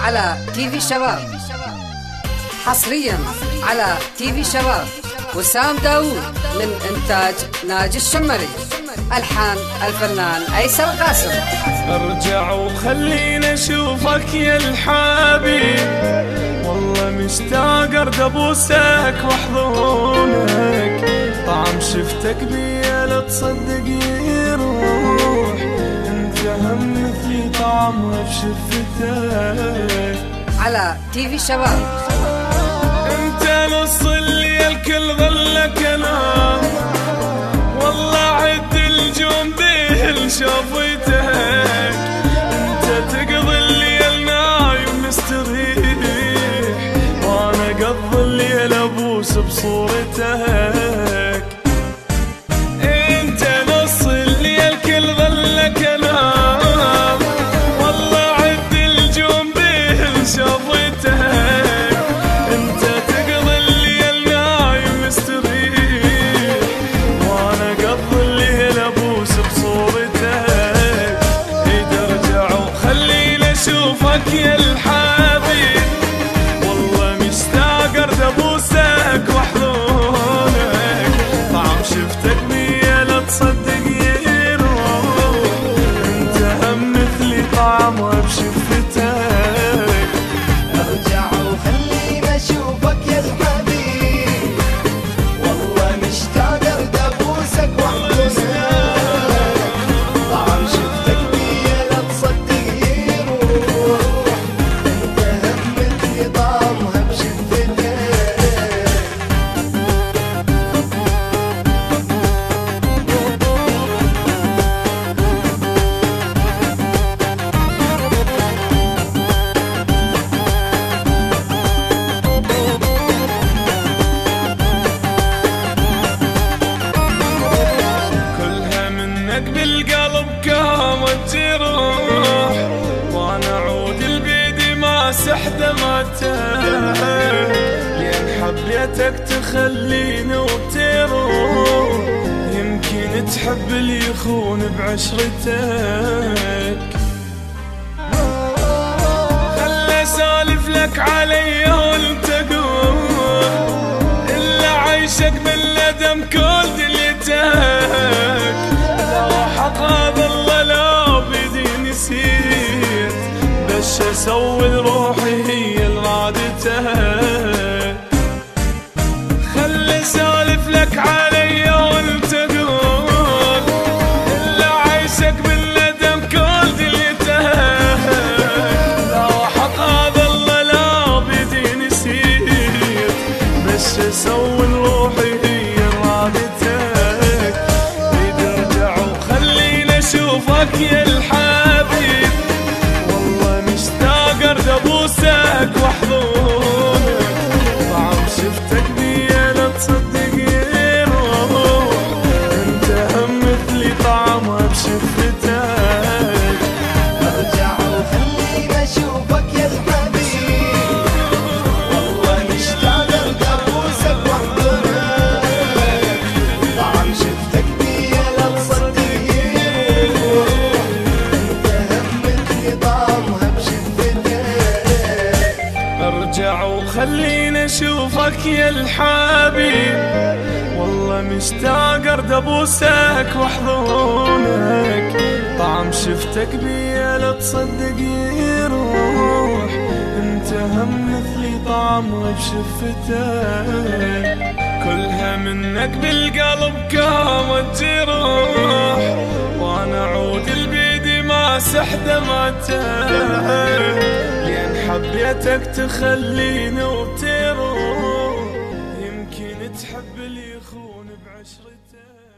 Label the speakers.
Speaker 1: على تي في شباب، حصريا على تي في شباب. وسام داوود من إنتاج ناجي الشمري، ألحان الفنان أيسر قاسم.
Speaker 2: ارجع وخلينا اشوفك يا الحبيب، والله مشتاق ارد ابوسك واحضنك، طعم شفتك بيا لا تصدق يروح، انت هم مثلي طعمها بشفتك.
Speaker 1: على تي في شباب
Speaker 2: انت نص اللي الكل ظل كلام، والله عد الجوم به شافيتك، انت تقضي الليل نايم مستريح، وانا قضي الليل ابوس بصورتك. انت نص اللي الكل ظل كلام، والله عد الجوم به شافيتك، انت تقضي الليل نايم مستريح، وانا قضي الليل ابوس بصورتك. عيد ارجع وخليني اشوفك يا الحبيب، والله مشتاق ارد ابوسك واحضنك، طعم شفتك بيا لا تصدق يروح، انت هم مثلي طعمها بشفتك.
Speaker 3: ارجع وخليني اشوفك يا الحبيب، والله مشتاق ارد ابوسك واحضنك، طعم شفتك بيا لا تصدق يروح، انت هم مثلي طعمها بشفتك.
Speaker 2: كلها منك بالقلب كامت جروح، وانا عود البيد ما سحدمتك، لين حبيتك تخليني وتروح، يمكن تحب اللي يخون بعشرتك. خل اسالف لك علي وانت قول، الا عيشك بالندم كل دليتك، لو حق هذا الله لا بيدي نسيت، بس اسوي روحي هي اللي رادتك. خل اسالف لك علي وانت قول، الا عيشك بالندم كل دليتك، لو حق هذا الله لا بيدي نسيت، بس اسوي روحي هي رادتك. عيد ارجع وخليني اشوفك يا الحبيب، والله مشتاق ارد ابوسك واحضنك، طعم شفتك بيا لا تصدق يروح، انت هم مثلي طعمها بشفتك.
Speaker 3: ارجع وخليني اشوفك يا الحبيب، والله مشتاق ارد ابوسك واحضنك، طعم شفتك بيا لا تصدق يروح، انت هم مثلي طعمها بشفتك.
Speaker 2: ارجع وخليني اشوفك يا الحبيب، والله مشتاق ارد ابوسك واحضنك، طعم شفتك بيا لا تصدق يروح، انت هم مثلي طعمها بشفتك. كلها منك بالقلب كامت جروح، وانا عود البيد ما سحدمتك، لين حبيتك تخليني وتروح، يمكن تحب اللي يخون بعشرتك.